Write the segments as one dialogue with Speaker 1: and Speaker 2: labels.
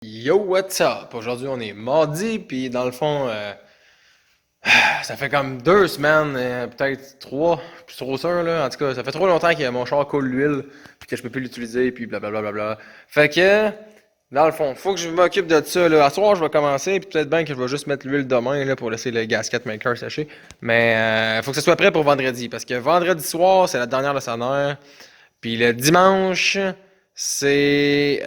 Speaker 1: Yo, what's up? Aujourd'hui, on est mardi, puis dans le fond, ça fait comme 2 semaines, peut-être trois, je suis trop sûr, là. En tout cas, ça fait trop longtemps que mon char coule l'huile, puis que je peux plus l'utiliser, puis blablabla. Fait que, dans le fond, faut que je m'occupe de ça, là. À ce soir, je vais commencer, puis peut-être bien que je vais juste mettre l'huile demain, là, pour laisser le gasket maker sécher. Mais, faut que ce soit prêt pour vendredi, parce que vendredi soir, c'est la dernière de sa mère. Puis le dimanche, c'est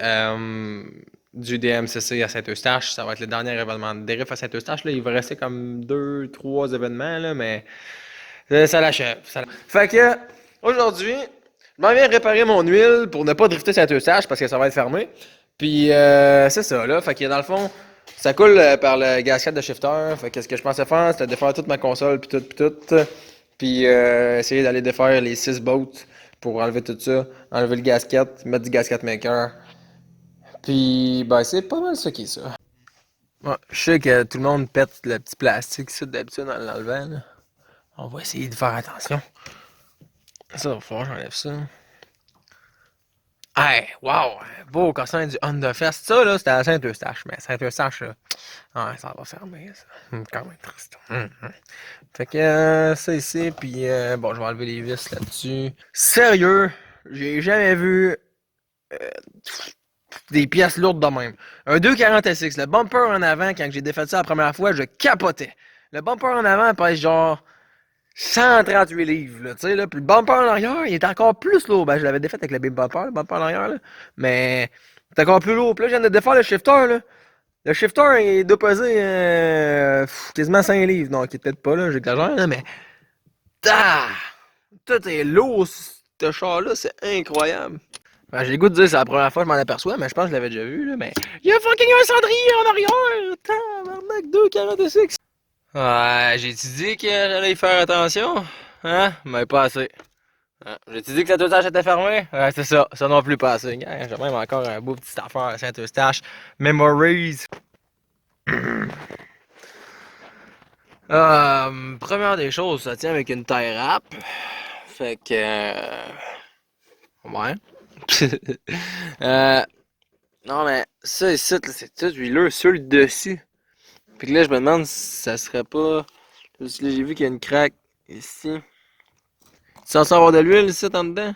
Speaker 1: du DMCC à Saint-Eustache. Ça va être le dernier événement de DRIF à Saint-Eustache. Là. Il va rester comme 2, 3 événements, là, mais ça l'achève. Fait que aujourd'hui, je m'en viens réparer mon huile pour ne pas drifter Saint-Eustache parce que ça va être fermé. Puis c'est ça, là. Fait que dans le fond, ça coule par le gasket de shifter. Fait que ce que je pensais faire, c'était défaire toute ma console, puis tout. Puis essayer d'aller défaire les 6 bolts pour enlever tout ça, enlever le gasket, mettre du gasket maker. Puis, ben, c'est pas mal ça qui est ça. Ouais, je sais que tout le monde pète le petit plastique ça d'habitude en l'enlevant, là. On va essayer de faire attention. Ça, va falloir que j'enlève ça. Hey, wow! Beau cassin du Honda Fest. Ça, là, c'était à Saint-Eustache. Mais Saint-Eustache, là, ouais, ça va fermer, ça. Quand même triste. Fait que ça ici, puis bon, je vais enlever les vis là-dessus. Sérieux, j'ai jamais vu des pièces lourdes de même. Un 246, le bumper en avant, quand j'ai défait ça la première fois, je capotais. Le bumper en avant pèse genre 138 livres, là, tu sais, là. Puis le bumper en arrière, il est encore plus lourd. Ben, je l'avais défait avec le big bumper, le bumper en arrière, là. Mais, c'est encore plus lourd. Puis là, je viens de défaire le shifter, là. Le shifter, il doit peser quasiment 5 livres. Non, qui est peut-être pas, là, j'exagère, là, mais... Ah! Tout est lourd, ce char-là, c'est incroyable. Ben, j'ai le goût de dire que c'est la première fois que je m'en aperçois, mais je pense que je l'avais déjà vu, là, mais... Il y a fucking un cendrier en arrière! Tabarnak, 2,46! Ouais, j'ai-tu dit que j'allais y faire attention? Hein? Mais pas assez. Hein? J'ai-tu dit que Saint-Eustache était fermé? Ouais, c'est ça. Ça non plus pas assez. Hein, j'ai même encore un beau petit affaire à Saint-Eustache. Memories. Première des choses, ça tient avec une tie wrap. Fait que... ouais. euh... Non, mais ça ici, là, c'est tout huileux sur le dessus. Puis que là, je me demande si ça serait pas... Là, j'ai vu qu'il y a une craque ici. Censé avoir de l'huile ici en dedans?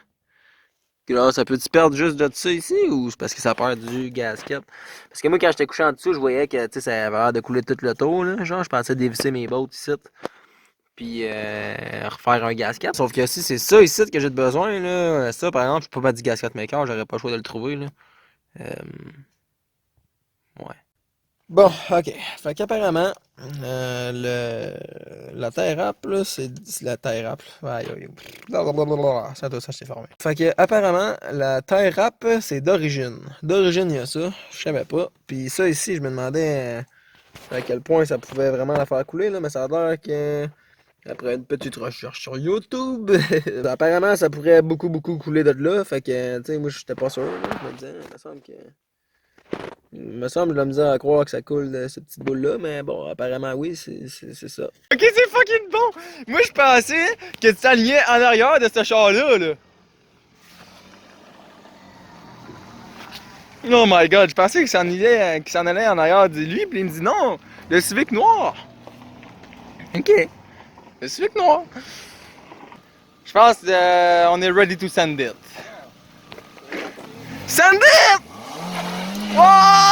Speaker 1: Que là, ça peut-tu perdre juste de ça ici ou c'est parce que ça perd du gasket? Parce que moi, quand j'étais couché en dessous, je voyais que ça avait l'air de couler tout le tour. Là. Genre, je pensais dévisser mes bottes ici. Puis refaire un gasket. Sauf que si c'est ça ici que j'ai besoin, là, ça par exemple, je peux pas mettre du gasket maker, j'aurais pas le choix de le trouver. Là. Euh, ouais. Bon, ok. Fait qu'apparemment, la terre rap, là, c'est la terre rap. Aïe, aïe, blablabla. Ça doit ça, je t'ai formé. Fait que, apparemment, la terre rap, c'est d'origine. D'origine, il y a ça. Je savais pas. Puis ça, ici, je me demandais à quel point ça pouvait vraiment la faire couler, là, mais ça a l'air que. Après une petite recherche sur YouTube, apparemment ça pourrait beaucoup couler de là. Fait que, tu sais, moi j'étais pas sûr. Là. Je me disais, il me semble que. Il me semble de la misère à croire que ça coule de cette petite boule-là, mais bon, apparemment oui, c'est ça. Ok, c'est fucking bon! Moi je pensais que tu t'alignais en arrière de ce char-là, là. Oh my god, je pensais qu'il s'en allait en arrière de lui, puis il me dit non, le Civic noir. Ok, le Civic noir. Je pense qu'on est ready to send it. Send it! Oh!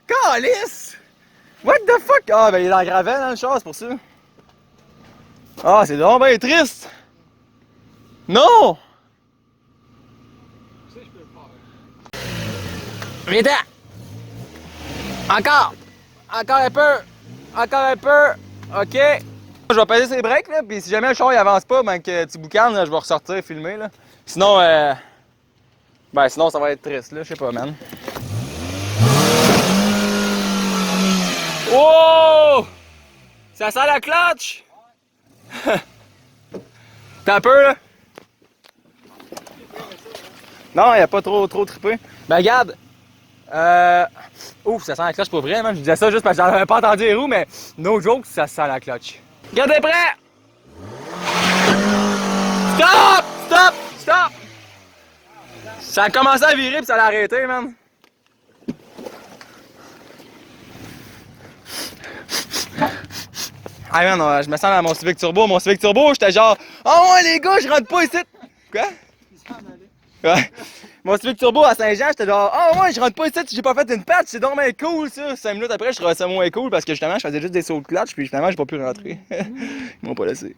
Speaker 1: Calice! What the fuck? Ah, ben il est dans la gravelle dans le char, c'est pour ça. Ah, c'est donc ben triste! Non! Viens-t'en! Encore! Encore un peu! Encore un peu! Ok! Je vais peser ses breaks, là, pis si jamais le char il avance pas, ben que tu boucanes, là, je vais ressortir filmer, là. Sinon, ben sinon ça va être triste, là, je sais pas, man. Oh! Ça sent la clutch! T'as un peu, là? Non, il a pas trop trippé. Ben regarde, ouf, ça sent la clutch pour vrai, man. Je disais ça juste parce que j'en avais pas entendu les roues, mais no joke, ça sent la clutch. Regarde, t'es prêt? Stop! Stop! Stop!
Speaker 2: Ça a commencé à virer pis ça l'a arrêté, man. Ah man, je me sens dans mon Civic Turbo. Mon Civic Turbo, j'étais genre, oh ouais les gars, je rentre pas ici. Quoi? Ouais. Mon Civic Turbo à Saint-Jean, j'étais genre, oh ouais, je rentre pas ici si j'ai pas fait une patch, c'est donc bien cool ça. 5 minutes après, je trouvais ça moins cool parce que justement, je faisais juste des sauts de clutch, puis finalement, j'ai pas pu rentrer. Ils m'ont pas laissé.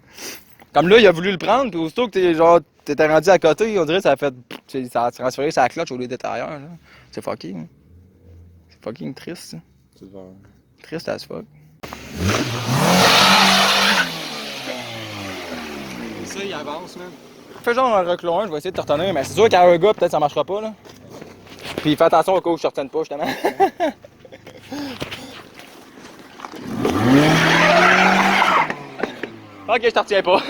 Speaker 2: Comme là, il a voulu le prendre, puis aussitôt que t'étais rendu à côté, on dirait que ça a fait. Ça a transféré sa clutch au lieu d'être ailleurs. Là. C'est fucking. C'est fucking triste, ça. Triste as fuck. Ça, il avance, man. Fais genre un reculon 1, je vais essayer de te retenir, mais c'est sûr qu'à un gars, peut-être ça marchera pas, là. Puis fais attention au cas où je te retienne pas, justement. Ok, je te retiens pas.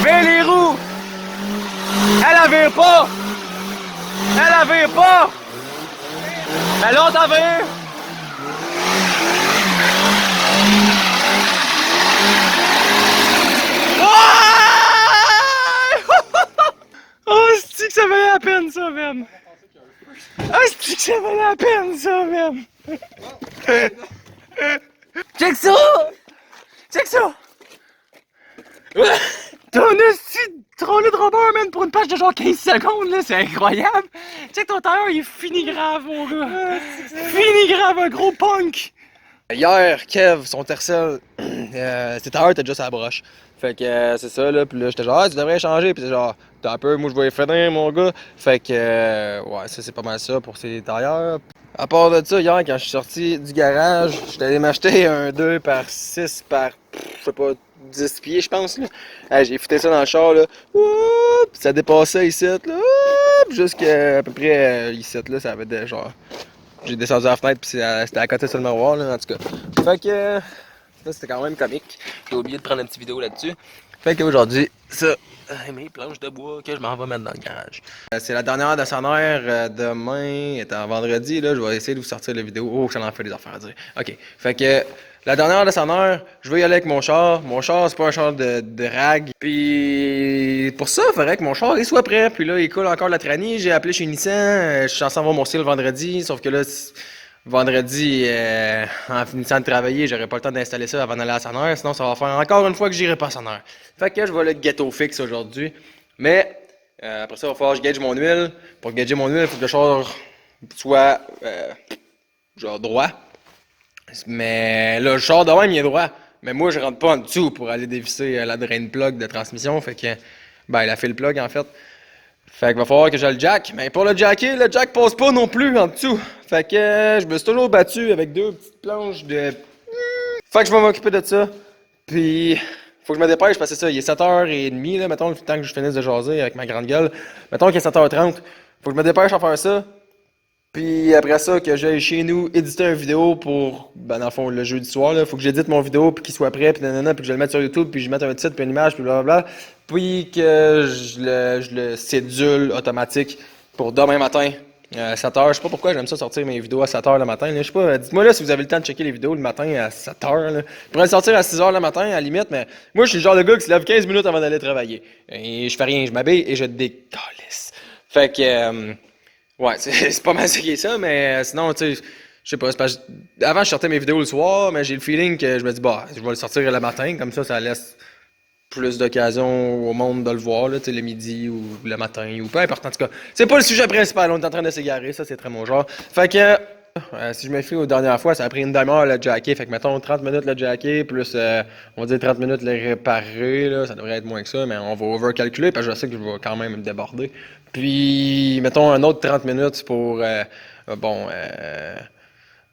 Speaker 2: Mais les roues! Elle vire pas! Elle vire pas! Mais l'autre elle vire! Oh, c'est que ça valait la peine, ça, même! Ah, c'est que ça valait la peine, ça, même! Check ça! Check ça! T'as un esti de trolley de robot, man, pour une page de genre 15 secondes, là, c'est incroyable! Check ton tailleur, il est fini grave, mon gars! Fini grave, un gros punk! Hier, Kev, son tercel, ses tailleurs étaient juste à la broche. Fait que c'est ça, là, pis là, j'étais genre, ah, tu devrais changer, pis c'est genre, t'as un peu, moi je vais y finir, mon gars. Fait que, ouais, ça c'est pas mal ça pour ses tailleurs. À part de ça, hier, quand je suis sorti du garage, j'étais allé m'acheter un 2 par 6 par, je sais pas, 10 pieds, je pense, là. J'ai foutu ça dans le char, là. Oup, ça dépassait ici, là. Jusqu'à à peu près ici, là, ça avait des genre. J'ai descendu à la fenêtre, puis c'était à côté sur le miroir, là, en tout cas. Fait que. Ça, c'était quand même comique. J'ai oublié de prendre une petite vidéo là-dessus. Fait qu'aujourd'hui, ça. Mes planches de bois que je m'en vais mettre dans le garage. C'est la dernière de sa mère. Demain, étant vendredi, là, je vais essayer de vous sortir la vidéo. Oh, j'en ai fait des affaires à dire. Ok. Fait que la dernière de sa mère, je vais y aller avec mon char. Mon char, c'est pas un char de rag. Puis pour ça, il faudrait que mon char il soit prêt. Puis là, il coule encore la tranie. J'ai appelé chez Nissan. Je suis censé avoir mon style vendredi. Sauf que là, vendredi, en finissant de travailler, j'aurai pas le temps d'installer ça avant d'aller à Sonore, sinon ça va faire encore une fois que j'irai pas à Sonore. Fait que je vais le ghetto fixe aujourd'hui. Mais après ça, il va falloir que je gage mon huile. Pour gager mon huile, il faut que le char soit genre droit. Mais là, le char de même, il est droit. Mais moi, je rentre pas en dessous pour aller dévisser la drain plug de transmission. Fait que, ben, la fil plug en fait. Fait qu'il va falloir que j'ai le jack. Mais pour le jacker, le jack passe pas non plus en dessous. Fait que je me suis toujours battu avec 2 petites planches de. Fait que je vais m'occuper de ça. Puis faut que je me dépêche parce que c'est ça, il est 7h30 là, mettons, le temps que je finisse de jaser avec ma grande gueule. Mettons qu'il est 7h30. Faut que je me dépêche à faire ça. Puis après ça, que j'aille chez nous éditer une vidéo pour, ben dans le fond, le jeudi soir, là. Faut que j'édite mon vidéo, puis qu'il soit prêt, puis nanana, puis que je le mette sur YouTube, puis je mette un titre, puis une image, puis blablabla. Puis que je le cédule automatique pour demain matin, 7h. Je sais pas pourquoi j'aime ça sortir mes vidéos à 7h le matin. Là. Je sais pas, dites-moi là si vous avez le temps de checker les vidéos le matin à 7h. Là. Je pourrais le sortir à 6h le matin, à la limite, mais moi, je suis le genre de gars qui se lève 15 minutes avant d'aller travailler. Et je fais rien, je m'habille et je décalisse. Fait que... ouais, c'est pas mal ce qui est ça, mais sinon, tu sais, je sais pas, c'est parce que avant je sortais mes vidéos le soir, mais j'ai le feeling que je me dis, bah, je vais le sortir le matin, comme ça laisse plus d'occasion au monde de le voir, là, tu sais, le midi ou le matin, ou peu importe, en tout cas. C'est pas le sujet principal, on est en train de s'égarer, ça c'est très mon genre. Fait que, si je me fie aux dernières fois, ça a pris une demi-heure le jacker, fait que mettons 30 minutes le jacker, plus, on va dire 30 minutes le réparer, là, ça devrait être moins que ça, mais on va overcalculer, parce que je sais que je vais quand même me déborder. Puis, mettons un autre 30 minutes pour,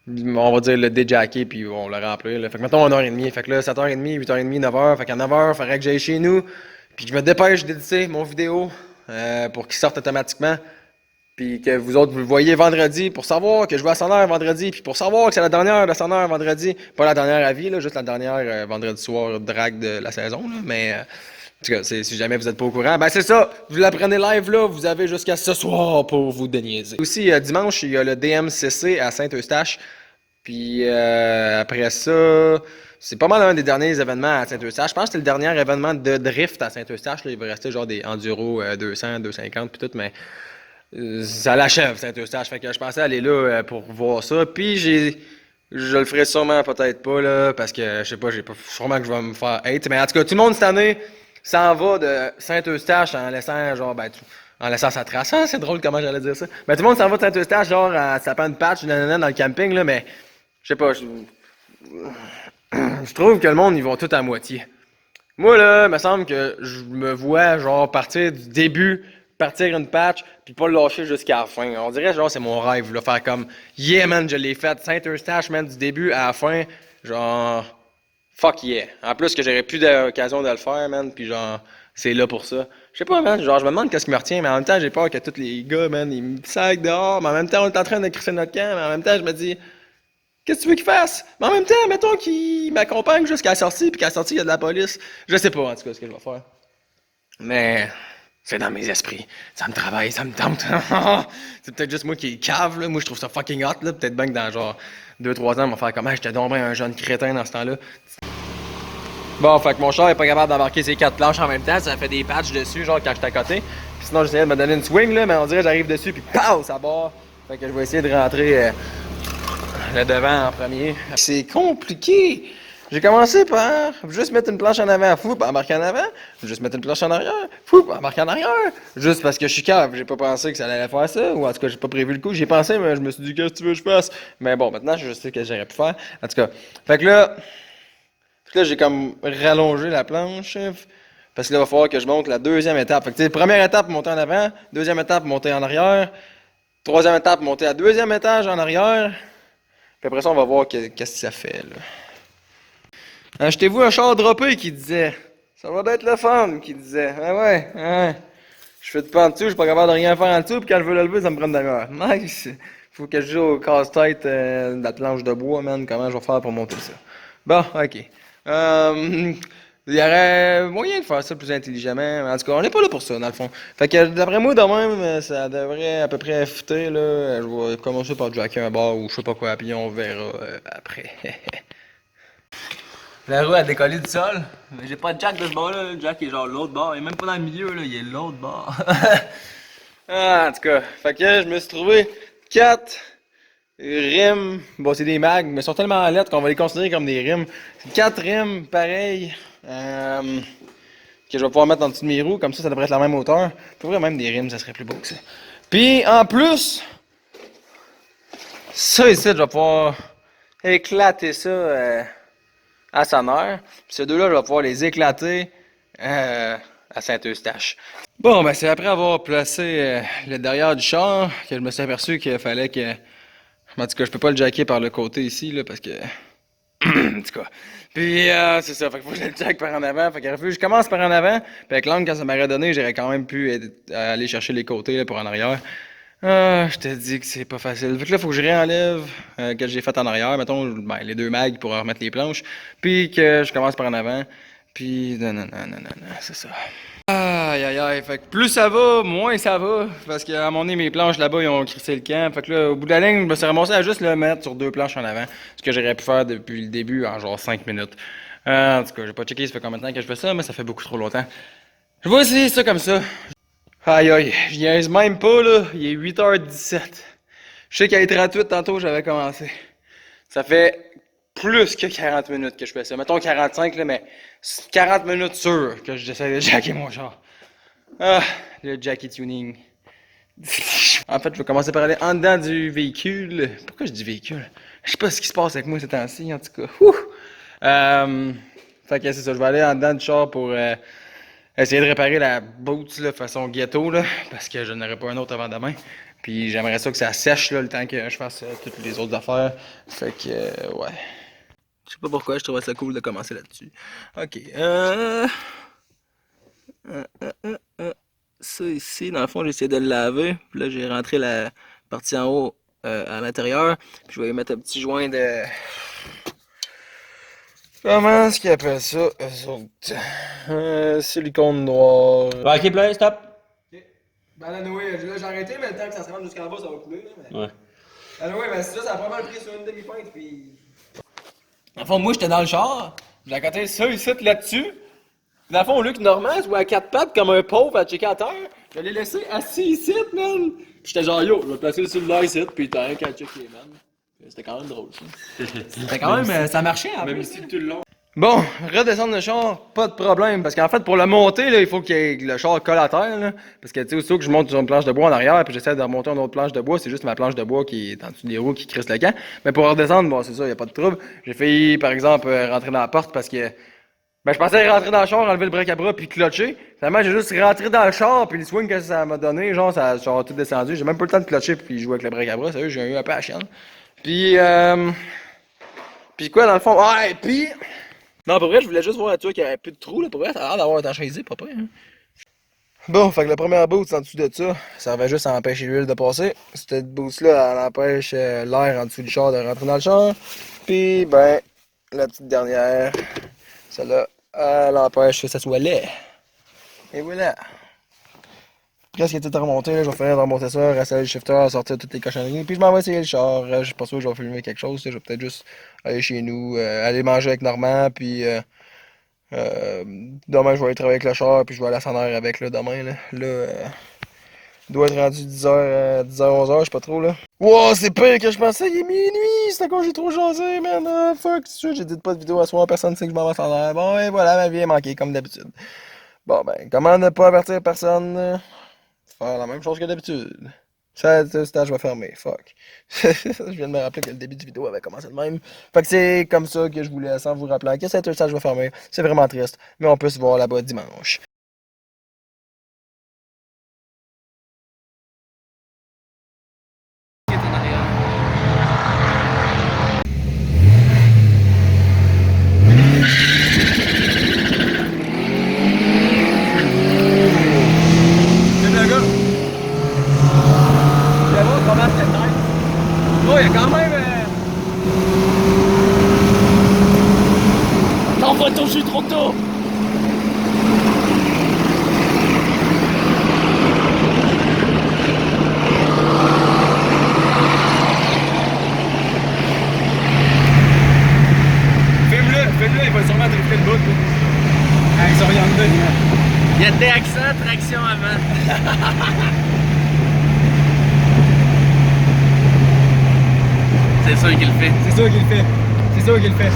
Speaker 2: on va dire le déjacker, puis on le remplir. Là. Fait que mettons 1h30. Fait que là, 7h30, 8h30, 9h. Fait qu'à 9h, il faudrait que j'aille chez nous. Puis que je me dépêche d'éditer mon vidéo pour qu'il sorte automatiquement. Puis que vous autres, vous le voyez vendredi pour savoir que je vais à Sonore vendredi. Puis pour savoir que c'est la dernière de Sonore vendredi. Pas la dernière à vie, là, juste la dernière vendredi soir drag de la saison. Là. Mais en tout cas, si jamais vous n'êtes pas au courant, ben c'est ça. Vous la prenez live là, vous avez jusqu'à ce soir pour vous déniaiser. Aussi, dimanche, il y a le DMCC à Saint-Eustache. Puis après ça,
Speaker 1: c'est pas mal un des derniers événements à Saint-Eustache. Je pense que c'était le dernier événement de drift à Saint-Eustache. Là. Il va rester genre des enduro 200, 250 puis tout, mais ça l'achève Saint-Eustache. Fait que je pensais aller là pour voir ça. Puis je le ferai sûrement peut-être pas là, parce que je sais pas, sûrement que je vais me faire hate. Mais en tout cas, tout le monde cette année s'en va de Saint-Eustache en laissant genre en laissant sa trace. Ah, c'est drôle comment j'allais dire ça. Mais tout le monde s'en va de Saint-Eustache genre en sapant une patch nanana, dans le camping là, mais je sais pas, je trouve que le monde, ils vont tout à moitié. Moi, là, il me semble que je me vois, genre, partir du début, partir une patch, puis pas le lâcher jusqu'à la fin. On dirait, genre, c'est mon rêve, là, faire comme, yeah, man, je l'ai fait, Saint-Eustache, man, du début à la fin, genre, fuck yeah. En plus que j'aurais plus d'occasion de le faire, man, puis genre, c'est là pour ça. Je sais pas, man, genre, je me demande qu'est-ce qui me retient, mais en même temps, j'ai peur que tous les gars, man, ils me sacent dehors, mais en même temps, on est en train de crisser notre camp, mais en même temps, je me dis, qu'est-ce que tu veux qu'il fasse? Mais en même temps, mettons qu'il m'accompagne jusqu'à la sortie, puis qu'à la sortie, il y a de la police. Je sais pas, en tout cas, ce que je vais faire. Mais c'est dans mes esprits. Ça me travaille, ça me tente. C'est peut-être juste moi qui est cave, là. Moi, je trouve ça fucking hot, là. Peut-être bien que dans genre 2-3 ans, on va faire comme, j'étais donc bien un jeune crétin dans ce temps-là. Bon, fait que mon char est pas capable d'embarquer ses 4 planches en même temps. Ça fait des patchs dessus, genre, quand j'étais à côté. Puis sinon, j'essayais de me donner une swing, là, mais on dirait que j'arrive dessus, puis pow, ça barre. Fait que je vais essayer de rentrer le devant en premier. C'est compliqué. J'ai commencé par juste mettre une planche en avant, fou, puis embarquer en avant. Juste mettre une planche en arrière, fou, puis embarquer en arrière. Juste parce que je suis cave, j'ai pas pensé que ça allait faire ça, ou en tout cas, j'ai pas prévu le coup. J'ai pensé, mais je me suis dit, qu'est-ce que tu veux que je fasse? Mais bon, maintenant, je sais ce que j'aurais pu faire. En tout cas, fait que là, j'ai comme rallongé la planche. Parce que là, il va falloir que je monte la deuxième étape. Fait que, tu sais, première étape, monter en avant. Deuxième étape, monter en arrière. Troisième étape, monter à deuxième étage en arrière. Puis après ça, on va voir qu'est-ce que ça fait, là. Achetez-vous un char droppé, qui disait. Ça va être le fun, qui disait. Ah ouais, ouais. Je fais de pas en dessous, je suis pas capable de rien faire en dessous, puis quand je veux le lever, ça me prend de la nice. Faut que je joue au casse-tête de la planche de bois, man. Comment je vais faire pour monter ça? Bon, ok. Il y aurait moyen de faire ça plus intelligemment. En tout cas, on n'est pas là pour ça, dans le fond. Fait que d'après moi, de même, ça devrait à peu près fitter, là. Je vais commencer par jacker un bar ou je sais pas quoi, puis on verra après.
Speaker 2: La roue a décollé du sol, mais j'ai pas de jack de ce bord-là. Le jack est genre l'autre bord. Il est même pas dans le milieu, là, il est l'autre bord.
Speaker 1: Ah, en tout cas, fait que je me suis trouvé 4 rimes. Bon, c'est des mags, mais ils sont tellement lettres qu'on va les considérer comme des rimes. C'est 4 rimes pareilles que je vais pouvoir mettre en dessous de mes roues. Comme ça devrait être la même hauteur. Pour vrai, même des rimes, ça serait plus beau que ça. Puis, en plus, ça ici, je vais pouvoir éclater ça à Sonore. Puis ces deux-là, je vais pouvoir les éclater à Saint-Eustache. Bon, ben c'est après avoir placé le derrière du char que je me suis aperçu qu'il fallait que... En tout cas, je peux pas le jacker par le côté ici, là, parce que... en tout cas. Puis, c'est ça, fait qu'il faut que je le jack par en avant. Fait que je commence par en avant, puis avec l'angle que ça m'aurait donné, j'aurais quand même pu aller chercher les côtés là, pour en arrière. Ah, je te dis que c'est pas facile. Fait que là, faut que je réenlève que j'ai fait en arrière, mettons, ben, les 2 mags pour remettre les planches, puis que je commence par en avant, puis non, c'est ça. Aïe aïe aïe, fait que plus ça va, moins ça va, parce qu'à un moment donné, mes planches là-bas, ils ont crissé le camp, fait que là, au bout de la ligne, je me suis ramassé à juste le mettre sur 2 planches en avant, ce que j'aurais pu faire depuis le début en genre 5 minutes. En tout cas, j'ai pas checké ça fait combien de temps que je fais ça, mais ça fait beaucoup trop longtemps. Je vais essayer ça comme ça. Aïe aïe, je niaise même pas là, il est 8h17. Je sais qu'à être 38 tantôt, j'avais commencé. Ça fait plus que 40 minutes que je fais ça. Mettons 45 là, mais 40 minutes sûr que j'essaie de jacker mon char. Ah, le jacky tuning. En fait, je vais commencer par aller en dedans du véhicule. Pourquoi je dis véhicule? Je sais pas ce qui se passe avec moi ces temps-ci, en tout cas. Fait que c'est ça, je vais aller en dedans du char pour essayer de réparer la boot là, façon ghetto, là, parce que je n'aurai pas un autre avant demain. Puis j'aimerais ça que ça sèche là, le temps que je fasse toutes les autres affaires. Fait que, ouais. Je sais pas pourquoi, je trouvais ça cool de commencer là-dessus. Ok, ça ici, dans le fond, j'ai essayé de le laver. Puis là, j'ai rentré la partie en haut à l'intérieur. Puis je vais y mettre un petit joint de... Comment est-ce qu'ils appellent ça, eux autres? Silicone noir.
Speaker 2: Ok, play, stop.
Speaker 1: Ok. Ben là, là, j'ai arrêté, mais le temps que ça se rende jusqu'en bas, ça va couler. Là, mais...
Speaker 2: Ouais.
Speaker 1: Ben oui, mais ça, ça a pas mal pris sur une demi-pinte, puis...
Speaker 2: Dans le fond, moi, j'étais dans le char. J'ai accoté ça ici, là-dessus. Dans le fond, Luc Normand, se voit à quatre pattes comme un pauvre à checker à terre. Je l'ai laissé assis ici, man. Puis j'étais genre, yo, je vais placer le cellulaire ici, puis t'as rien qu'à checker, man. C'était quand même drôle, ça. C'était quand même, ça marchait, en
Speaker 3: Même
Speaker 2: plus.
Speaker 3: si tout le long.
Speaker 1: Bon, redescendre le char, pas de problème. Parce qu'en fait, pour le monter, là, il faut que le char colle à terre. Là, parce que, tu sais, aussitôt que je monte sur une planche de bois en arrière, puis j'essaie de remonter une autre planche de bois, c'est juste ma planche de bois qui est en dessous des roues qui crisse le camp. Mais pour redescendre, bon, c'est ça, y a pas de trouble. J'ai failli, par exemple, rentrer dans la porte parce que. Ben, je pensais rentrer dans le char, enlever le break à bras puis clutcher. Finalement, j'ai juste rentré dans le char puis le swing que ça m'a donné, genre, ça a tout descendu. J'ai même pas le temps de clutcher puis jouer avec le break à bras. Sérieux, j'ai eu un peu à la chienne. Puis, puis quoi, dans le fond? Ouais, puis. Non, pour vrai, je voulais juste voir, tu vois, qu'il y avait un peu de trou, là. Pour vrai, ça a l'air d'avoir un chaisé, pas près, hein. Bon, fait que le premier boot, en dessous de ça, ça servait juste à empêcher l'huile de passer. Cette boot-là, elle empêche l'air en dessous du char de rentrer dans le char. Puis, ben, la petite dernière, celle-là, elle empêche que ça soit laid. Et voilà. Presque tout remonté, là, je vais finir de remonter ça, rester le shifter, sortir toutes les cochonneries, puis je m'en vais essayer le char. Je suis pas sûr que je vais filmer quelque chose, je vais peut-être juste aller chez nous, aller manger avec Normand, puis demain je vais aller travailler avec le char, puis je vais aller à Saner avec là, demain. Là, il doit être rendu 10h, 11h, je sais pas trop là. Wow, c'est pire que je pensais, il est minuit, c'est à quoi j'ai trop jasé, man. Fuck, c'est sûr, j'ai dit pas de vidéo à soir, personne ne sait que je m'en vais à Saner. Bon, et voilà, ma vie est manquée, comme d'habitude. Bon, ben, comment ne pas avertir personne? Faire la même chose que d'habitude. Ça, je vais fermer. Fuck. Je viens de me rappeler que le début du vidéo avait commencé de même. Fait que c'est comme ça que je voulais, sans vous rappeler que c'est ça, je vais fermer. C'est vraiment triste. Mais on peut se voir là-bas dimanche.
Speaker 2: Oh, il y a quand même. T'envoies ton jus trop tôt! Fais-le, il va sûrement drifter le bout. Avec son Hyundai. Il y a des accents, traction avant. C'est sûr qu'il le fait. C'est sûr qu'il le fait. C'est sûr qu'il le fait.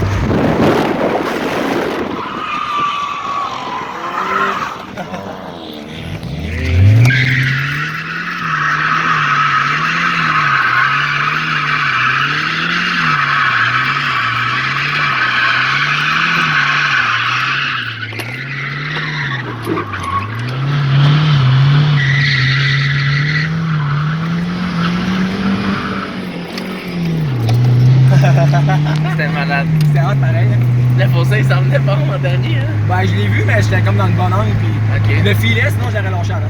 Speaker 3: C'était malade.
Speaker 2: C'était hot pareil. Hein?
Speaker 3: Le fossé, il s'en venait pas en dernier, hein?
Speaker 2: Ben, je l'ai vu, mais j'étais comme dans le bon angle. Puis
Speaker 3: Ok.
Speaker 2: le filet, sinon j'aurais lâché avant.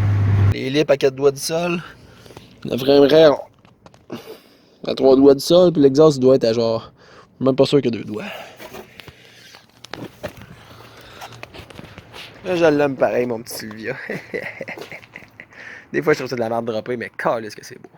Speaker 1: Les lips à 4 doigts du sol. Le frein rail à 3 doigts du sol, puis l'exhaust doit être à genre. Même pas sûr que 2 doigts. Là, je l'aime pareil, mon petit Sylvia. Des fois, je trouve ça de la merde droppée, mais calisse que c'est beau.